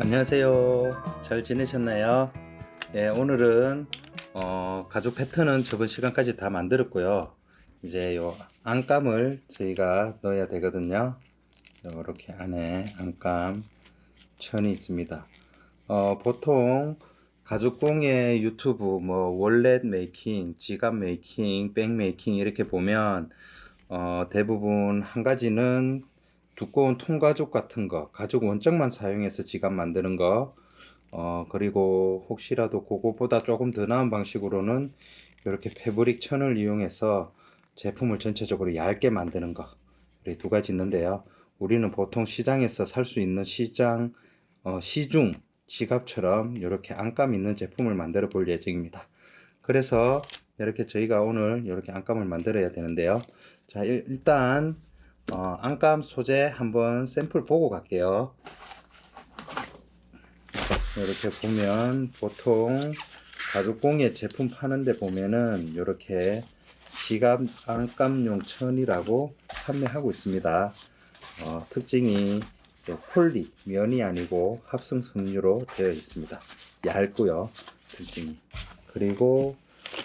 안녕하세요. 잘 지내셨나요? 네, 오늘은 가죽 패턴은 저번 시간까지 다 만들었고요. 이제 요 안감을 저희가 넣어야 되거든요. 이렇게 안에 안감 천이 있습니다. 보통 가죽공예 유튜브 뭐 월렛 메이킹, 지갑 메이킹, 백 메이킹 이렇게 보면 대부분 한 가지는 두꺼운 통가죽 같은 거, 가죽 원적만 사용해서 지갑 만드는 거, 그리고 혹시라도 그거보다 조금 더 나은 방식으로는 이렇게 패브릭 천을 이용해서 제품을 전체적으로 얇게 만드는 거, 이렇게 두 가지 있는데요. 우리는 보통 시장에서 살 수 있는 시중 지갑처럼 이렇게 안감 있는 제품을 만들어 볼 예정입니다. 그래서 이렇게 저희가 오늘 이렇게 안감을 만들어야 되는데요. 자, 일단 안감 소재 한번 샘플 보고 갈게요. 이렇게 보면 보통 가죽공예 제품 파는데 보면은 이렇게 지갑 안감용 천이라고 판매하고 있습니다. 특징이 폴리, 면이 아니고 합성 섬유로 되어 있습니다. 얇고요, 특징이. 그리고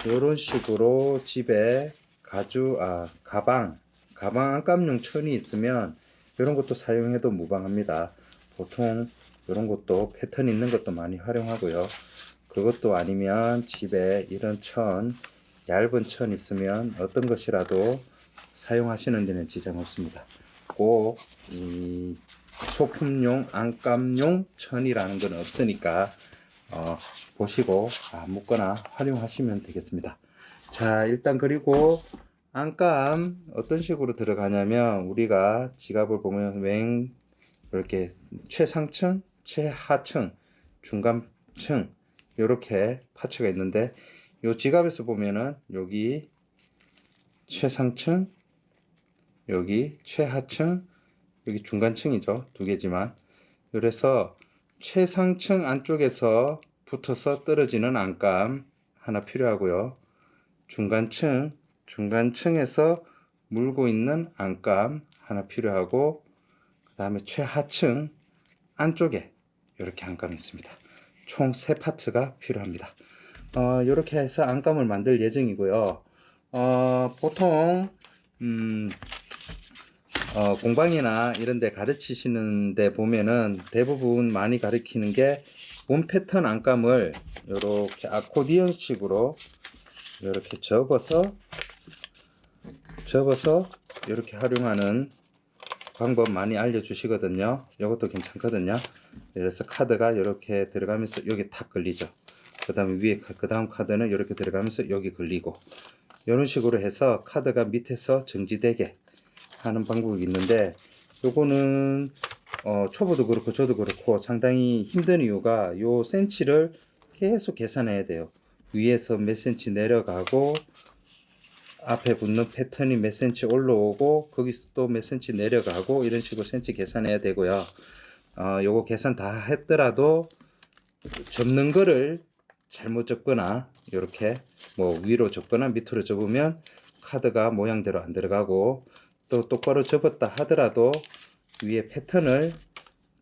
이런 식으로 집에 가방 안감용 천이 있으면 이런 것도 사용해도 무방합니다. 보통 이런 것도 패턴 있는 것도 많이 활용하고요. 그것도 아니면 집에 이런 얇은 천 있으면 어떤 것이라도 사용하시는 데는 지장 없습니다. 꼭 이 소품용 안감용 천이라는 건 없으니까 보시고 아무거나 활용하시면 되겠습니다. 자, 일단 그리고 안감 어떤 식으로 들어가냐면 우리가 지갑을 보면 이렇게 최상층, 최하층, 중간층 이렇게 파츠가 있는데 요 지갑에서 보면은 여기 최상층, 여기 최하층, 여기 중간층이죠. 두 개지만 그래서 최상층 안쪽에서 붙어서 떨어지는 안감 하나 필요하고요. 중간층에서 물고 있는 안감 하나 필요하고 그 다음에 최하층 안쪽에 이렇게 안감이 있습니다. 총 3파트가 필요합니다. 이렇게 해서 안감을 만들 예정이고요. 보통 공방이나 이런 데 가르치시는 데 보면은 대부분 많이 가르치는 게 원 패턴 안감을 이렇게 아코디언 식으로 이렇게 접어서 이렇게 활용하는 방법 많이 알려주시거든요. 이것도 괜찮거든요. 그래서 카드가 이렇게 들어가면서 여기 탁 걸리죠. 그 다음에 위에 그 다음 카드는 이렇게 들어가면서 여기 걸리고 이런 식으로 해서 카드가 밑에서 정지되게 하는 방법이 있는데 요거는 초보도 그렇고 저도 그렇고 상당히 힘든 이유가 요 센치를 계속 계산해야 돼요. 위에서 몇 센치 내려가고 앞에 붙는 패턴이 몇 센치 올라오고 거기서 또 몇 센치 내려가고 이런 식으로 센치 계산해야 되고요. 요거 계산 다 했더라도 접는 거를 잘못 접거나 이렇게 뭐 위로 접거나 밑으로 접으면 카드가 모양대로 안 들어가고 또 똑바로 접었다 하더라도 위에 패턴을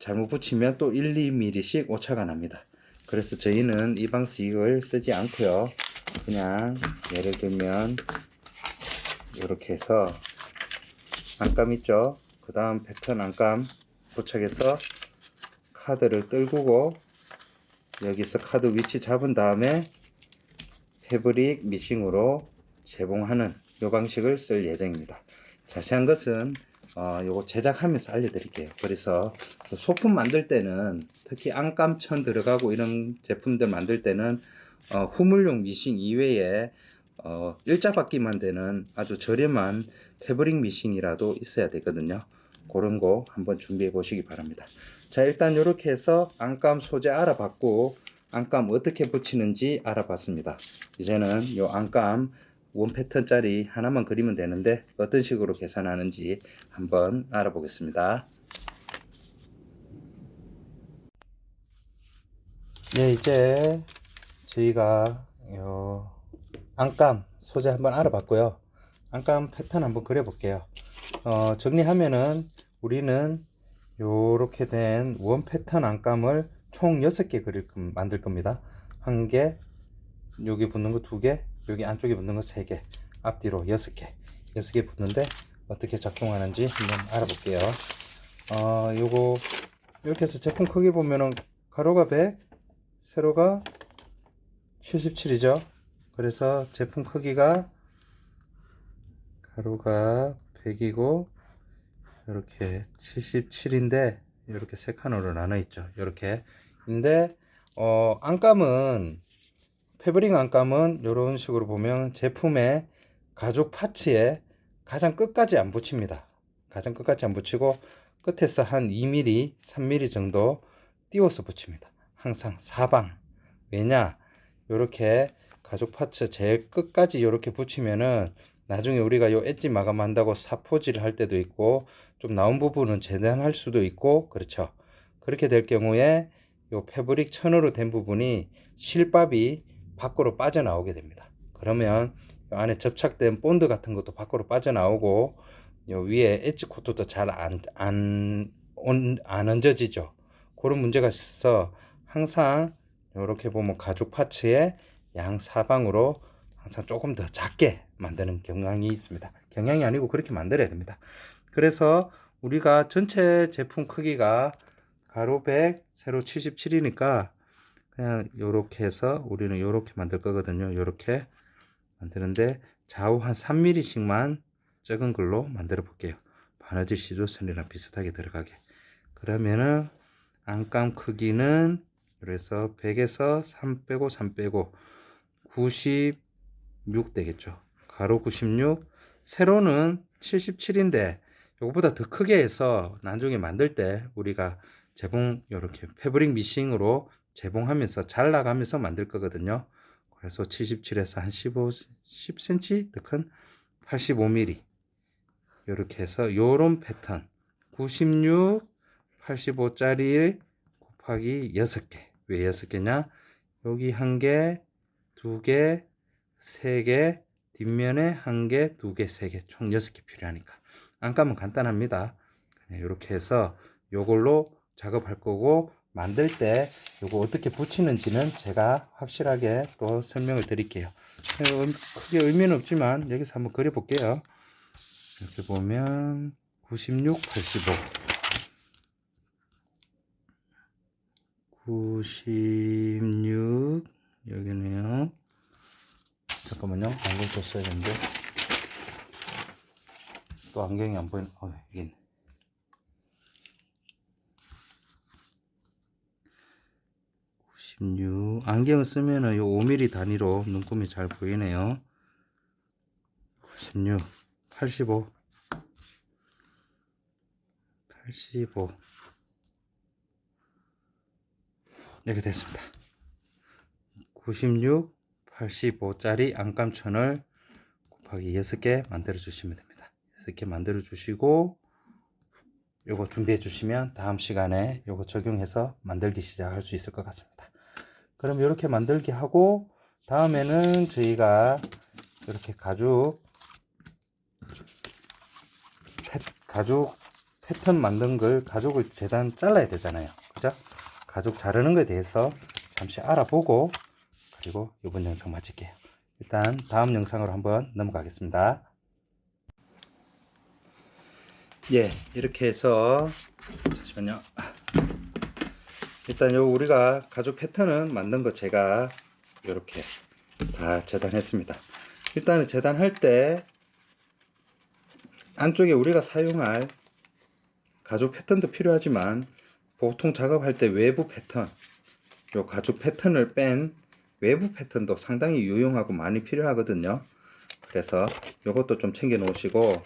잘못 붙이면 또 1, 2mm씩 오차가 납니다. 그래서 저희는 이 방식을 쓰지 않고요. 그냥 예를 들면 이렇게 해서 안감 있죠? 그 다음 패턴 안감 도착해서 카드를 떨구고 여기서 카드 위치 잡은 다음에 패브릭 미싱으로 재봉하는 이 방식을 쓸 예정입니다. 자세한 것은 요거 제작하면서 알려드릴게요. 그래서 소품 만들 때는 특히 안감천 들어가고 이런 제품들 만들 때는 후물용 미싱 이외에 일자받기만 되는 아주 저렴한 패브릭 미싱이라도 있어야 되거든요. 그런 거 한번 준비해 보시기 바랍니다. 자, 일단 이렇게 해서 안감 소재 알아봤고 안감 어떻게 붙이는지 알아봤습니다. 이제는 요 안감 원 패턴짜리 하나만 그리면 되는데 어떤 식으로 계산하는지 한번 알아보겠습니다. 네, 이제 저희가 요 안감 소재 한번 알아봤고요. 안감 패턴 한번 그려볼게요. 정리하면은 우리는 요렇게 된 원 패턴 안감을 총 6개 만들 겁니다. 한 개, 여기 붙는 거 2개, 여기 안쪽에 붙는 거 3개, 앞뒤로 6개 붙는데 어떻게 작동하는지 한번 알아볼게요. 요거 이렇게 해서 제품 크기 보면은 가로가 100, 세로가 77이죠. 그래서 제품 크기가 가로가 100이고 이렇게 77인데 이렇게 3칸으로 나눠 있죠. 이렇게. 근데 안감은 패브릭 안감은 이런 식으로 보면 제품의 가죽 파츠에 가장 끝까지 안 붙입니다. 가장 끝까지 안 붙이고 끝에서 한 2mm, 3mm 정도 띄워서 붙입니다. 항상 사방. 왜냐? 이렇게 가죽 파츠 제일 끝까지 이렇게 붙이면은 나중에 우리가 요 엣지 마감한다고 사포질을 할 때도 있고 좀 나온 부분은 재단할 수도 있고 그렇죠. 그렇게 될 경우에 요 패브릭 천으로 된 부분이 실밥이 밖으로 빠져나오게 됩니다. 그러면 요 안에 접착된 본드 같은 것도 밖으로 빠져나오고 요 위에 엣지 코트도 잘 안 얹어지죠. 그런 문제가 있어서 항상 이렇게 보면 가죽 파츠의 양 사방으로 항상 조금 더 작게 만드는 경향이 있습니다. 경향이 아니고 그렇게 만들어야 됩니다. 그래서 우리가 전체 제품 크기가 가로 100, 세로 77이니까 그냥 요렇게 해서 우리는 요렇게 만들 거거든요. 요렇게 만드는데 좌우 한 3mm씩만 적은 걸로 만들어 볼게요. 바느질 시조선이랑 비슷하게 들어가게. 그러면은 안감 크기는 그래서 100에서 3 빼고 3 빼고 96 되겠죠. 가로 96, 세로는 77인데 이거보다 더 크게 해서 나중에 만들 때 우리가 재봉 이렇게 패브릭 미싱으로 재봉하면서 잘라가면서 만들 거거든요. 그래서 77에서 한 10cm 더 큰 85mm 이렇게 해서 요런 패턴 96, 85짜리 곱하기 6개. 왜 6개냐? 여기 1개, 2개, 3개, 뒷면에 1개, 2개, 3개, 총 6개 필요하니까. 안감은 간단합니다. 이렇게 해서 요걸로 작업할 거고 만들 때 요거 어떻게 붙이는지는 제가 확실하게 또 설명을 드릴게요. 크게 의미는 없지만 여기서 한번 그려 볼게요. 이렇게 보면 96, 85 96 여기네요. 잠깐만요. 안경 썼어야 되는데 또 안경이 안 보이네. 여기 있네. 96 안경을 쓰면은 요 5mm 단위로 눈금이 잘 보이네요. 96 85 이렇게 됐습니다. 96 85짜리 안감천을 곱하기 6개 만들어 주시면 됩니다. 6개 만들어 주시고 요거 준비해 주시면 다음 시간에 요거 적용해서 만들기 시작할 수 있을 것 같습니다. 그럼 이렇게 만들기 하고 다음에는 저희가 이렇게 가죽 패턴 만든 걸 가죽을 재단 잘라야 되잖아요. 그죠? 가죽 자르는 것에 대해서 잠시 알아보고 그리고 이번 영상 마칠게요. 일단 다음 영상으로 한번 넘어가겠습니다. 예, 이렇게 해서 잠시만요. 일단 요 우리가 가죽 패턴은 만든 거 제가 이렇게 다 재단했습니다. 일단은 재단할 때 안쪽에 우리가 사용할 가죽 패턴도 필요하지만 보통 작업할 때 외부 패턴, 요 가죽 패턴을 뺀 외부 패턴도 상당히 유용하고 많이 필요하거든요. 그래서 요것도 좀 챙겨 놓으시고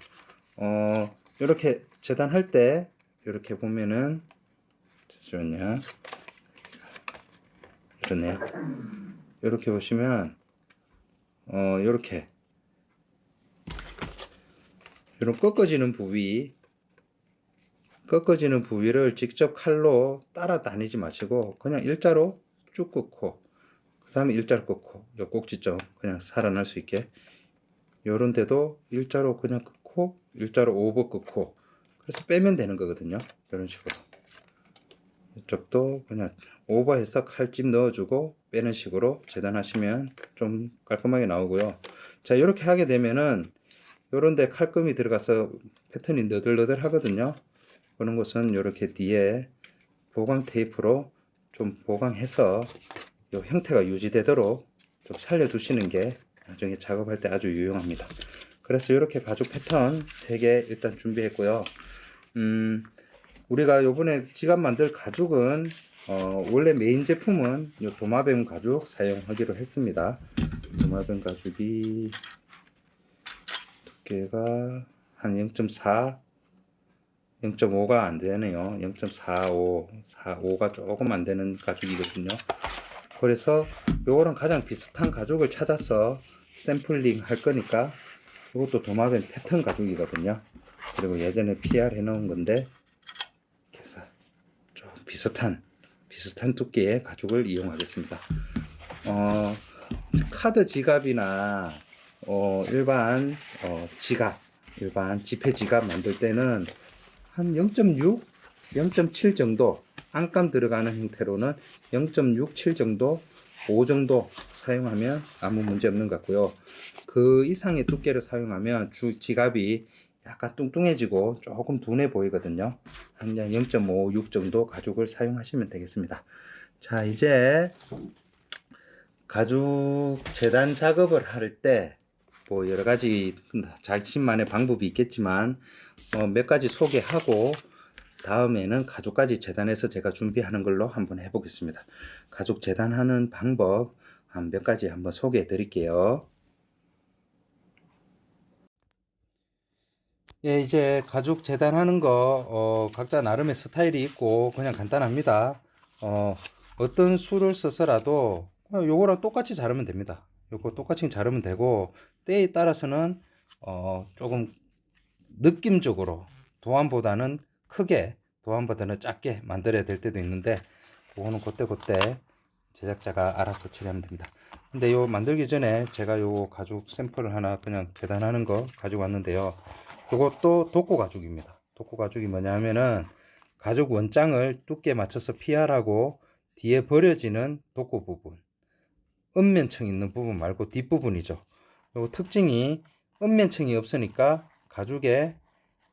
이렇게 재단할 때 이렇게 보면은 잠시만요. 이렇네요. 이렇게 보시면 이렇게 이런 꺾어지는 부위를 직접 칼로 따라 다니지 마시고 그냥 일자로 쭉 긋고 그 다음에 일자로 긋고 요 꼭지점 그냥 살아날 수 있게 요런 데도 일자로 그냥 긋고 일자로 오버 긋고 그래서 빼면 되는 거거든요. 이런 식으로 이쪽도 그냥 오버해서 칼집 넣어주고 빼는 식으로 재단하시면 좀 깔끔하게 나오고요. 자, 이렇게 하게 되면은 요런데 칼금이 들어가서 패턴이 너덜너덜 하거든요. 그런 것은 이렇게 뒤에 보강 테이프로 좀 보강해서 요 형태가 유지되도록 좀 살려두시는 게 나중에 작업할 때 아주 유용합니다. 그래서 이렇게 가죽 패턴 3개 일단 준비했고요. 우리가 요번에 지갑 만들 가죽은 원래 메인 제품은 요 도마뱀 가죽 사용하기로 했습니다. 도마뱀 가죽이 두께가 한 0.4, 0.5가 안 되네요. 0.45, 45가 조금 안 되는 가죽이거든요. 그래서 요거랑 가장 비슷한 가죽을 찾아서 샘플링 할 거니까 이것도 도마뱀 패턴 가죽이거든요. 그리고 예전에 PR 해놓은 건데 그래서 좀 비슷한 두께의 가죽을 이용하겠습니다. 카드 지갑이나 일반 지갑, 일반 지폐 지갑 만들 때는 한 0.6, 0.7 정도 안감 들어가는 형태로는 0.67 정도, 5 정도 사용하면 아무 문제 없는 것 같고요. 그 이상의 두께를 사용하면 지갑이 약간 뚱뚱해지고 조금 둔해 보이거든요. 한 0.5, 6 정도 가죽을 사용하시면 되겠습니다. 자, 이제 가죽 재단 작업을 할 때 뭐 여러 가지 자신만의 방법이 있겠지만 몇 가지 소개하고 다음에는 가죽까지 재단해서 제가 준비하는 걸로 한번 해보겠습니다. 가죽 재단하는 방법 한 몇 가지 한번 소개해 드릴게요. 예, 이제 가죽 재단하는 거 각자 나름의 스타일이 있고 그냥 간단합니다. 어떤 수를 써서라도 요거랑 똑같이 자르면 됩니다. 요거 똑같이 자르면 되고 때에 따라서는 조금 느낌적으로 도안보다는 크게, 도안보다는 작게 만들어야 될 때도 있는데 그거는 그때 제작자가 알아서 처리하면 됩니다. 근데 요 만들기 전에 제가 요 가죽 샘플을 하나 그냥 재단하는 거 가지고 왔는데요. 그것도 독고 가죽입니다. 독고 가죽이 뭐냐 하면은 가죽 원장을 두께 맞춰서 PR하고 뒤에 버려지는 독고 부분, 은면층 있는 부분 말고 뒷부분이죠. 요 특징이 은면층이 없으니까 가죽에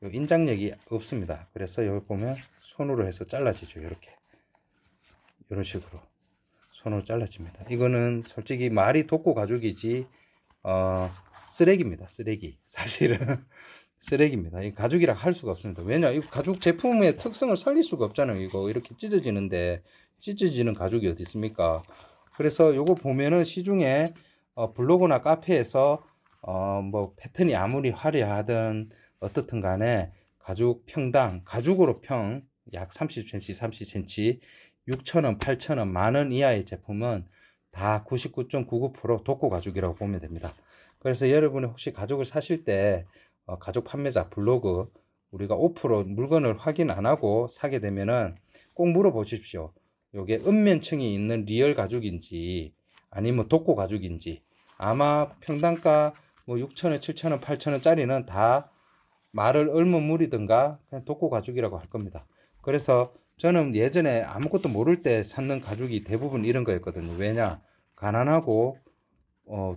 인장력이 없습니다. 그래서 여기 보면 손으로 해서 잘라지죠. 이렇게 이런 식으로 손으로 잘라집니다. 이거는 솔직히 말이 독고 가죽이지 쓰레기입니다. 쓰레기. 사실은 쓰레기입니다. 이 가죽이라 할 수가 없습니다. 왜냐, 이 가죽 제품의 특성을 살릴 수가 없잖아요. 이거 이렇게 찢어지는데 찢어지는 가죽이 어디 있습니까? 그래서 요거 보면은 시중에 블로그나 카페에서 뭐 패턴이 아무리 화려하든 어떻든 간에 가죽 평당, 가죽으로 평 약 30cm, 30cm, 6,000원, 8,000원, 만원 이하의 제품은 다 99.99% 독고 가죽이라고 보면 됩니다. 그래서 여러분이 혹시 가죽을 사실 때 가죽 판매자 블로그 우리가 5% 물건을 확인 안 하고 사게 되면은 꼭 물어보십시오. 요게 은면층이 있는 리얼 가죽인지 아니면 독고 가죽인지. 아마 평단가 뭐 6,000원, 7,000원, 8,000원 짜리는 다 말을 얼머무리든가 그냥 독고 가죽이라고 할 겁니다. 그래서 저는 예전에 아무것도 모를 때 샀는 가죽이 대부분 이런 거였거든요. 왜냐, 가난하고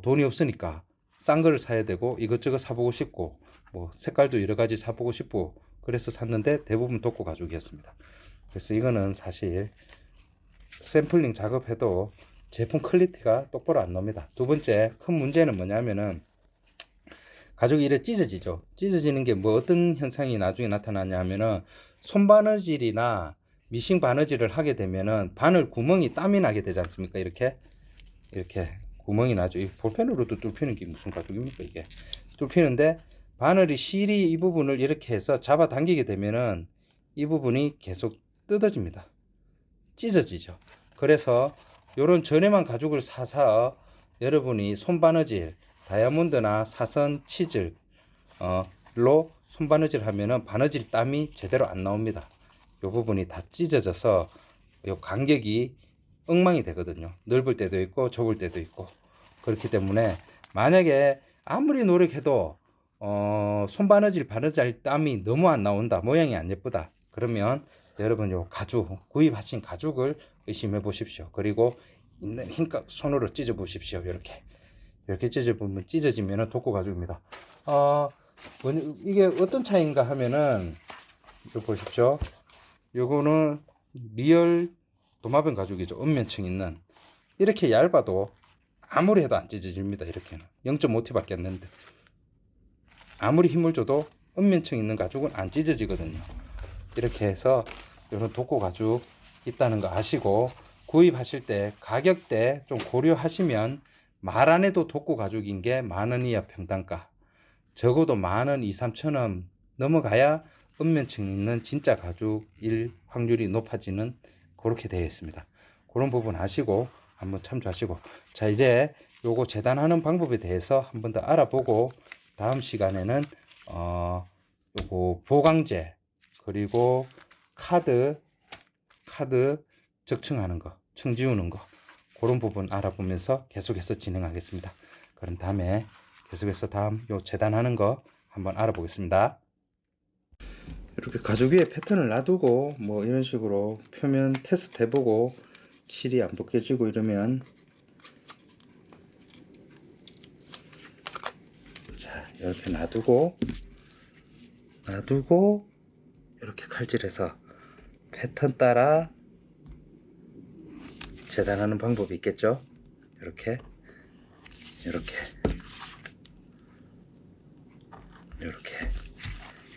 돈이 없으니까 싼 거를 사야 되고 이것저것 사보고 싶고 뭐 색깔도 여러 가지 사보고 싶고 그래서 샀는데 대부분 독고 가죽이었습니다. 그래서 이거는 사실 샘플링 작업해도 제품 퀄리티가 똑바로 안 나옵니다. 두 번째 큰 문제는 뭐냐면은 가죽이 이렇게 찢어지죠. 찢어지는 게 뭐 어떤 현상이 나중에 나타나냐 하면은 손바느질이나 미싱 바느질을 하게 되면은 바늘 구멍이 땀이 나게 되지 않습니까? 이렇게 구멍이 나죠. 이 볼펜으로도 뚫히는 게 무슨 가죽입니까? 이게 뚫히는데 바늘이 실이 이 부분을 이렇게 해서 잡아 당기게 되면은 이 부분이 계속 뜯어집니다. 찢어지죠. 그래서 요런 저렴한 가죽을 사서 여러분이 손바느질 다이아몬드나 사선 치즐 로 손바느질 하면은 바느질 땀이 제대로 안 나옵니다. 요 부분이 다 찢어져서 요 간격이 엉망이 되거든요. 넓을 때도 있고 좁을 때도 있고. 그렇기 때문에 만약에 아무리 노력해도 손바느질 바느질 땀이 너무 안 나온다, 모양이 안 예쁘다, 그러면 여러분 요 가죽 구입하신 가죽을 의심해 보십시오. 그리고 있는 힘껏 손으로 찢어 보십시오. 이렇게 찢어보면 찢어지면 독고 가죽입니다. 이게 어떤 차이인가 하면은 요 보십시오. 요거는 리얼 도마뱀 가죽이죠. 은면층 있는. 이렇게 얇아도 아무리 해도 안 찢어집니다. 이렇게는 0.5T 밖에 안 되는데 아무리 힘을 줘도 은면층 있는 가죽은 안 찢어지거든요. 이렇게 해서 이런 독고 가죽 있다는 거 아시고 구입하실 때 가격대 좀 고려하시면 말 안 해도 독고 가죽인 게 10,000원 이하 평단가, 적어도 10,000원 2-3,000원 넘어가야 은면층 있는 진짜 가죽일 확률이 높아지는 그렇게 되어 있습니다. 그런 부분 아시고 한번 참조하시고, 자 이제 요거 재단하는 방법에 대해서 한번 더 알아보고 다음 시간에는 요거 보강제 그리고 카드 적층하는 거, 층 지우는 거, 그런 부분 알아보면서 계속해서 진행하겠습니다. 그럼 다음에 계속해서 다음 요 재단하는 거 한번 알아보겠습니다. 이렇게 가죽 위에 패턴을 놔두고 뭐 이런 식으로 표면 테스트 해보고 실이 안 벗겨지고 이러면, 자 이렇게 놔두고 이렇게 칼질해서 패턴 따라 재단하는 방법이 있겠죠. 이렇게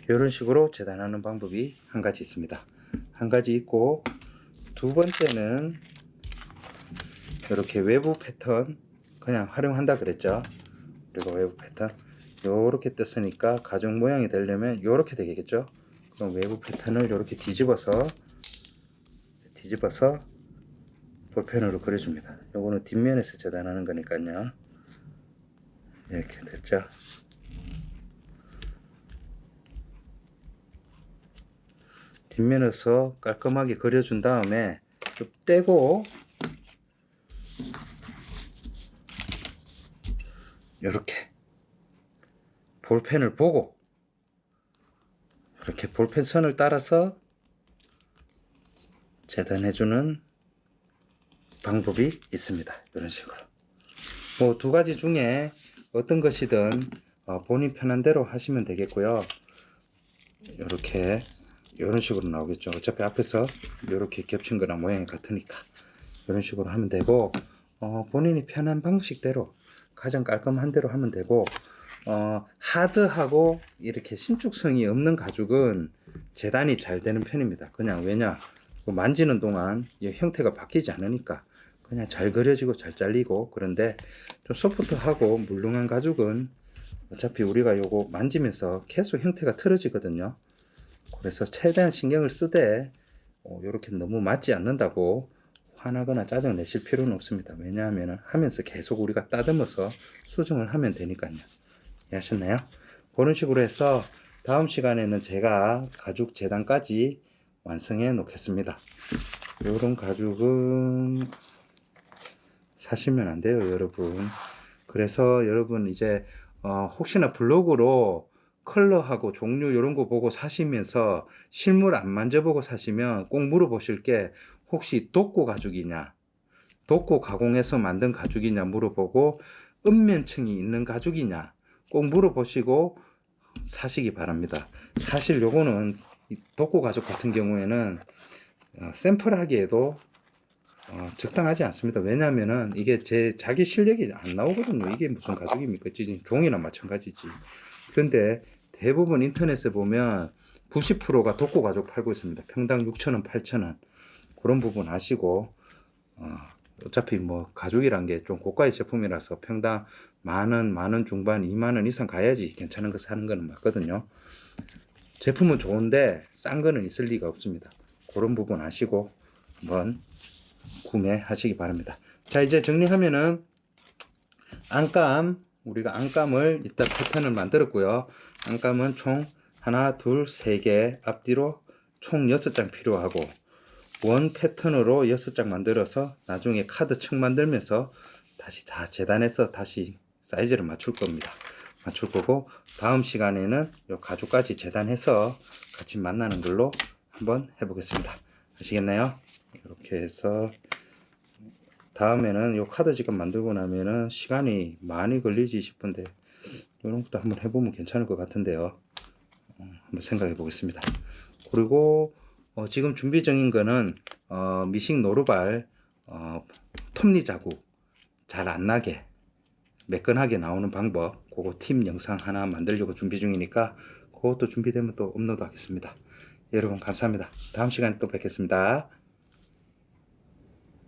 이런 식으로 재단하는 방법이 한 가지 있습니다. 한 가지 있고, 두 번째는 이렇게 외부 패턴 그냥 활용한다 그랬죠. 그리고 외부 패턴 요렇게 떴으니까 가죽 모양이 되려면 요렇게 되겠죠. 그럼 외부 패턴을 이렇게 뒤집어서 볼펜으로 그려줍니다. 요거는 뒷면에서 재단하는 거니까요. 이렇게 됐죠. 뒷면에서 깔끔하게 그려준 다음에 좀 떼고 이렇게 볼펜을 보고 이렇게 볼펜 선을 따라서 재단해주는 방법이 있습니다. 이런 식으로 뭐 두 가지 중에 어떤 것이든 본인 편한 대로 하시면 되겠고요. 이렇게 이런 식으로 나오겠죠. 어차피 앞에서 이렇게 겹친 거랑 모양이 같으니까 이런 식으로 하면 되고, 본인이 편한 방식대로 가장 깔끔한 대로 하면 되고, 하드하고 이렇게 신축성이 없는 가죽은 재단이 잘 되는 편입니다. 그냥 왜냐, 만지는 동안 이 형태가 바뀌지 않으니까 그냥 잘 그려지고 잘 잘리고. 그런데 좀 소프트하고 물렁한 가죽은 어차피 우리가 요거 만지면서 계속 형태가 틀어지거든요. 그래서 최대한 신경을 쓰되 요렇게 너무 맞지 않는다고 화나거나 짜증 내실 필요는 없습니다. 왜냐하면 하면서 계속 우리가 따듬어서 수정을 하면 되니까요. 이해하셨나요? 그런 식으로 해서 다음 시간에는 제가 가죽 재단까지 완성해 놓겠습니다. 요런 가죽은 사시면 안 돼요, 여러분. 그래서 여러분 이제 혹시나 블로그로 컬러하고 종류 이런 거 보고 사시면서 실물 안 만져보고 사시면 꼭 물어보실 게, 혹시 독고 가죽이냐, 독고 가공해서 만든 가죽이냐 물어보고, 은면층이 있는 가죽이냐 꼭 물어보시고 사시기 바랍니다. 사실 요거는 독고 가죽 같은 경우에는 샘플하기에도 적당하지 않습니다. 왜냐하면은 이게 자기 실력이 안 나오거든요. 이게 무슨 가죽입니까? 종이나 마찬가지지. 근데 대부분 인터넷에 보면 90%가 독고 가죽 팔고 있습니다. 평당 6,000원, 8,000원. 그런 부분 아시고, 어차피 뭐 가죽이란 게 좀 고가의 제품이라서 평당 10,000원, 10,000원 중반, 20,000원 이상 가야지 괜찮은 거 사는 거는 맞거든요. 제품은 좋은데 싼 거는 있을 리가 없습니다. 그런 부분 아시고 한번 구매하시기 바랍니다. 자, 이제 정리하면은 우리가 안감을 이따 패턴을 만들었고요. 안감은 총 하나, 둘, 세 개, 앞뒤로 총 6장 필요하고, 원 패턴으로 6장 만들어서 나중에 카드 층 만들면서 다시 다 재단해서 다시 사이즈를 맞출 거고, 다음 시간에는 요 가죽까지 재단해서 같이 만나는 걸로 한번 해보겠습니다. 아시겠나요? 이렇게 해서 다음에는 요 카드 지갑 만들고 나면은 시간이 많이 걸리지 싶은데 이런 것도 한번 해보면 괜찮을 것 같은데요. 한번 생각해 보겠습니다. 그리고 지금 준비 중인 거는 미식 노루발 톱니 자국 잘 안 나게 매끈하게 나오는 방법, 그거 팁 영상 하나 만들려고 준비 중이니까 그것도 준비되면 또 업로드 하겠습니다. 여러분 감사합니다. 다음 시간에 또 뵙겠습니다.